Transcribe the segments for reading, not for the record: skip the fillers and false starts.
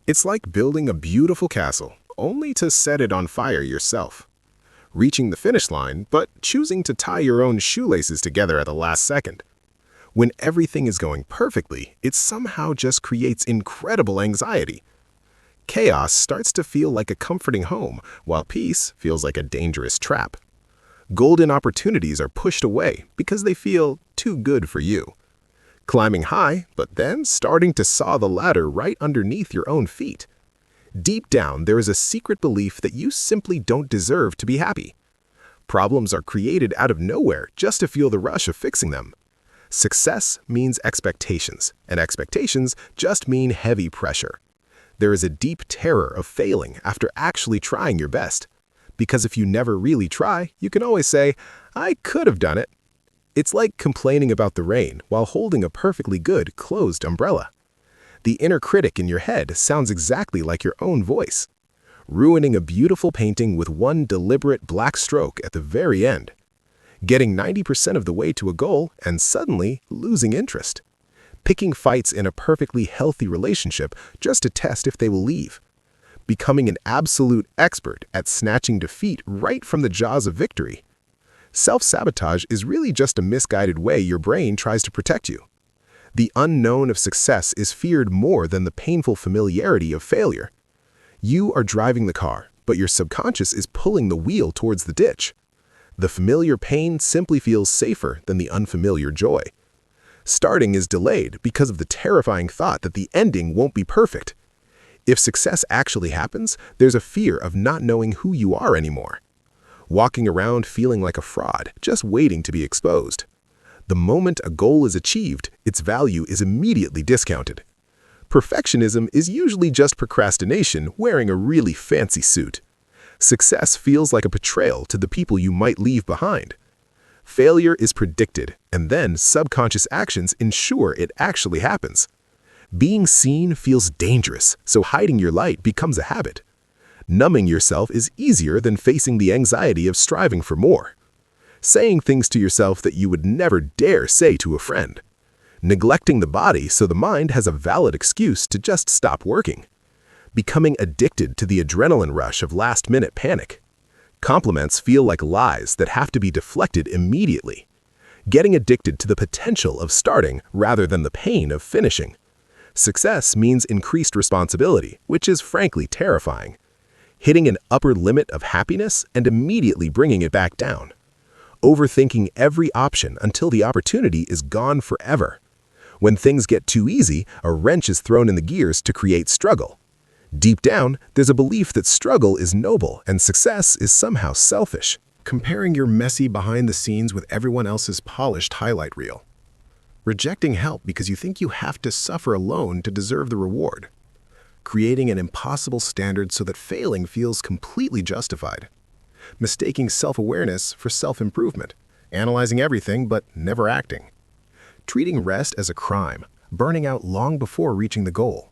It's like building a beautiful castle, only to set it on fire yourself. Reaching the finish line, but choosing to tie your own shoelaces together at the last second. When everything is going perfectly, it somehow just creates incredible anxiety. Chaos starts to feel like a comforting home, while peace feels like a dangerous trap. Golden opportunities are pushed away because they feel too good for you. Climbing high, but then starting to saw the ladder right underneath your own feet. Deep down, there is a secret belief that you simply don't deserve to be happy. Problems are created out of nowhere just to feel the rush of fixing them. Success means expectations, and expectations just mean heavy pressure. There is a deep terror of failing after actually trying your best. Because if you never really try, you can always say, "I could have done it." It's like complaining about the rain while holding a perfectly good, closed umbrella. The inner critic in your head sounds exactly like your own voice, ruining a beautiful painting with one deliberate black stroke at the very end. Getting 90% of the way to a goal and suddenly losing interest. Picking fights in a perfectly healthy relationship just to test if they will leave. Becoming an absolute expert at snatching defeat right from the jaws of victory. Self-sabotage is really just a misguided way your brain tries to protect you. The unknown of success is feared more than the painful familiarity of failure. You are driving the car, but your subconscious is pulling the wheel towards the ditch. The familiar pain simply feels safer than the unfamiliar joy. Starting is delayed because of the terrifying thought that the ending won't be perfect. If success actually happens, there's a fear of not knowing who you are anymore. Walking around feeling like a fraud, just waiting to be exposed. The moment a goal is achieved, its value is immediately discounted. Perfectionism is usually just procrastination wearing a really fancy suit. Success feels like a betrayal to the people you might leave behind. Failure is predicted, and then subconscious actions ensure it actually happens. Being seen feels dangerous, so hiding your light becomes a habit. Numbing yourself is easier than facing the anxiety of striving for more. Saying things to yourself that you would never dare say to a friend. Neglecting the body so the mind has a valid excuse to just stop working. Becoming addicted to the adrenaline rush of last-minute panic. Compliments feel like lies that have to be deflected immediately. Getting addicted to the potential of starting rather than the pain of finishing. Success means increased responsibility, which is frankly terrifying. Hitting an upper limit of happiness and immediately bringing it back down. Overthinking every option until the opportunity is gone forever. When things get too easy, a wrench is thrown in the gears to create struggle. Deep down, there's a belief that struggle is noble and success is somehow selfish. Comparing your messy behind the scenes with everyone else's polished highlight reel. Rejecting help because you think you have to suffer alone to deserve the reward. Creating an impossible standard so that failing feels completely justified. Mistaking self-awareness for self-improvement. Analyzing everything but never acting. Treating rest as a crime, burning out long before reaching the goal.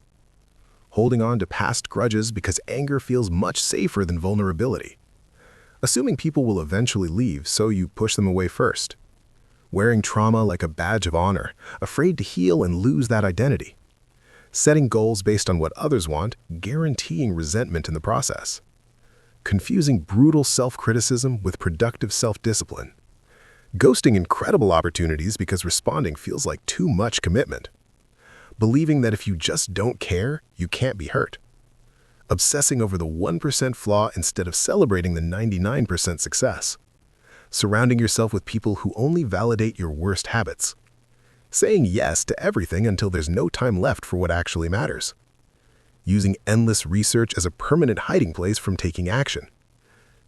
Holding on to past grudges because anger feels much safer than vulnerability. Assuming people will eventually leave, so you push them away first. Wearing trauma like a badge of honor, afraid to heal and lose that identity. Setting goals based on what others want, guaranteeing resentment in the process. Confusing brutal self-criticism with productive self-discipline. Ghosting incredible opportunities because responding feels like too much commitment. Believing that if you just don't care, you can't be hurt. Obsessing over the 1% flaw instead of celebrating the 99% success. Surrounding yourself with people who only validate your worst habits. Saying yes to everything until there's no time left for what actually matters. Using endless research as a permanent hiding place from taking action.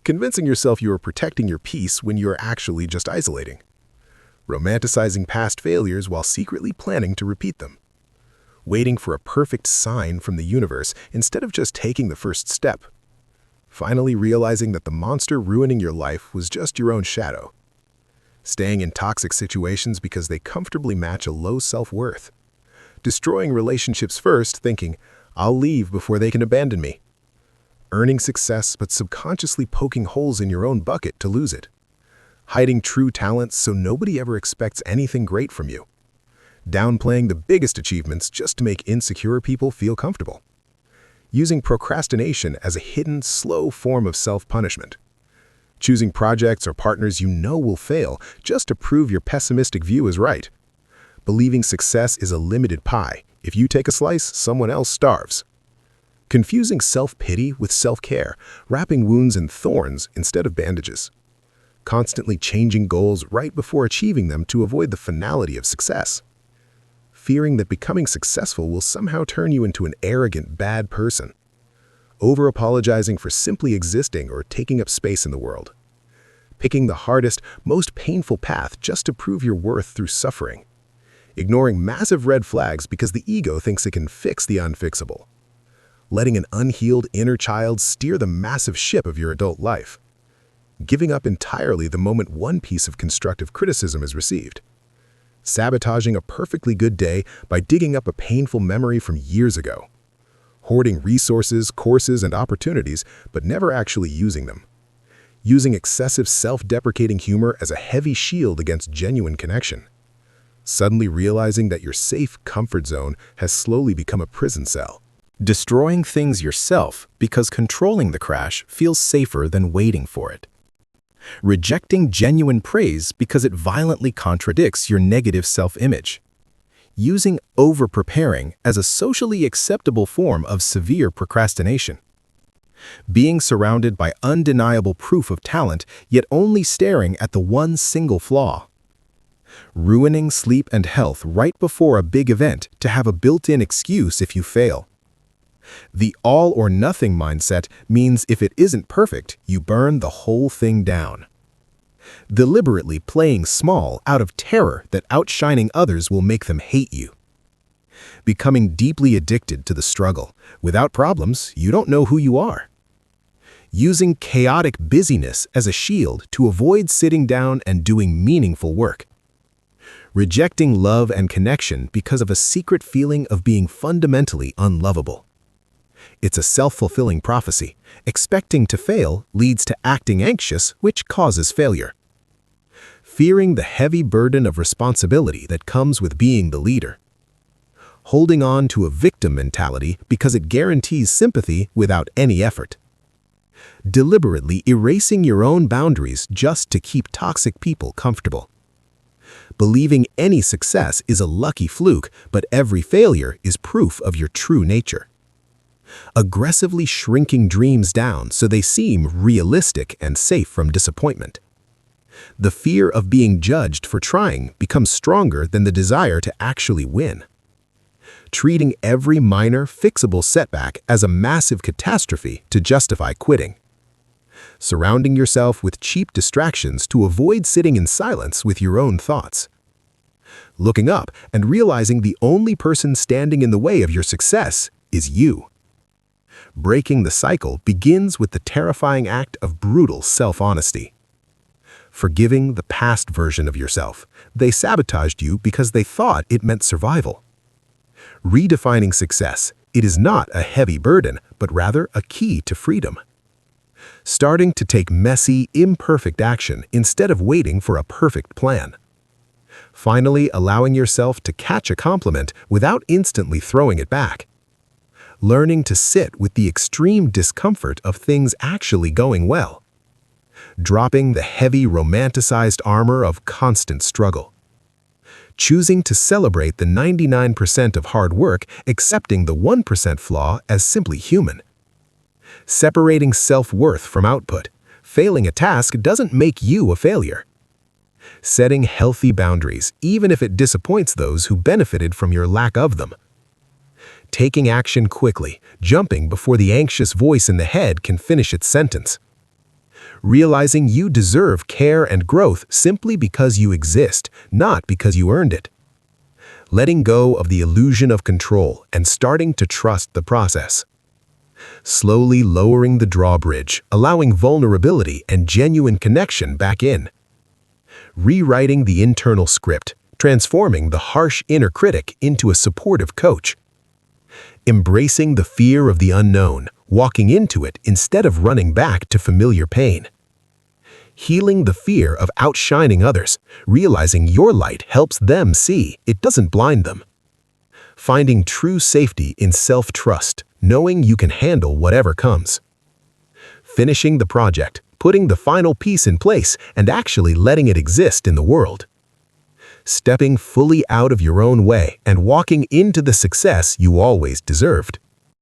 Convincing yourself you are protecting your peace when you are actually just isolating. Romanticizing past failures while secretly planning to repeat them. Waiting for a perfect sign from the universe instead of just taking the first step. Finally realizing that the monster ruining your life was just your own shadow. Staying in toxic situations because they comfortably match a low self-worth. Destroying relationships first, thinking, "I'll leave before they can abandon me." Earning success but subconsciously poking holes in your own bucket to lose it. Hiding true talents so nobody ever expects anything great from you. Downplaying the biggest achievements just to make insecure people feel comfortable. using procrastination as a hidden, slow form of self-punishment. Choosing projects or partners you know will fail just to prove your pessimistic view is right. Believing success is a limited pie. If you take a slice, someone else starves. Confusing self-pity with self-care, wrapping wounds in thorns instead of bandages. Constantly changing goals right before achieving them to avoid the finality of success. Fearing that becoming successful will somehow turn you into an arrogant, bad person. Over-apologizing for simply existing or taking up space in the world. Picking the hardest, most painful path just to prove your worth through suffering. Ignoring massive red flags because the ego thinks it can fix the unfixable. Letting an unhealed inner child steer the massive ship of your adult life. Giving up entirely the moment one piece of constructive criticism is received. Sabotaging a perfectly good day by digging up a painful memory from years ago. Hoarding resources, courses, and opportunities, but never actually using them. Using excessive self-deprecating humor as a heavy shield against genuine connection. Suddenly realizing that your safe comfort zone has slowly become a prison cell. Destroying things yourself because controlling the crash feels safer than waiting for it. Rejecting genuine praise because it violently contradicts your negative self-image. Using over-preparing as a socially acceptable form of severe procrastination. Being surrounded by undeniable proof of talent, yet only staring at the one single flaw. Ruining sleep and health right before a big event to have a built-in excuse if you fail. The all-or-nothing mindset means if it isn't perfect, you burn the whole thing down. Deliberately playing small out of terror that outshining others will make them hate you. Becoming deeply addicted to the struggle. Without problems, you don't know who you are. Using chaotic busyness as a shield to avoid sitting down and doing meaningful work. Rejecting love and connection because of a secret feeling of being fundamentally unlovable. It's a self-fulfilling prophecy. Expecting to fail leads to acting anxious, which causes failure. Fearing the heavy burden of responsibility that comes with being the leader. Holding on to a victim mentality because it guarantees sympathy without any effort. Deliberately erasing your own boundaries just to keep toxic people comfortable. Believing any success is a lucky fluke, but every failure is proof of your true nature. Aggressively shrinking dreams down so they seem realistic and safe from disappointment. The fear of being judged for trying becomes stronger than the desire to actually win. Treating every minor, fixable setback as a massive catastrophe to justify quitting. Surrounding yourself with cheap distractions to avoid sitting in silence with your own thoughts. Looking up and realizing the only person standing in the way of your success is you. Breaking the cycle begins with the terrifying act of brutal self-honesty. Forgiving the past version of yourself. They sabotaged you because they thought it meant survival. Redefining success. It is not a heavy burden, but rather a key to freedom. Starting to take messy, imperfect action instead of waiting for a perfect plan. Finally, allowing yourself to catch a compliment without instantly throwing it back. Learning to sit with the extreme discomfort of things actually going well. Dropping the heavy, romanticized armor of constant struggle. Choosing to celebrate the 99% of hard work, accepting the 1% flaw as simply human. Separating self-worth from output. Failing a task doesn't make you a failure. Setting healthy boundaries, even if it disappoints those who benefited from your lack of them. Taking action quickly, jumping before the anxious voice in the head can finish its sentence. Realizing you deserve care and growth simply because you exist, not because you earned it. Letting go of the illusion of control and starting to trust the process. Slowly lowering the drawbridge, allowing vulnerability and genuine connection back in. Rewriting the internal script, transforming the harsh inner critic into a supportive coach. Embracing the fear of the unknown, walking into it instead of running back to familiar pain. Healing the fear of outshining others, realizing your light helps them see, it doesn't blind them. Finding true safety in self-trust, knowing you can handle whatever comes. Finishing the project, putting the final piece in place, and actually letting it exist in the world. Stepping fully out of your own way and walking into the success you always deserved.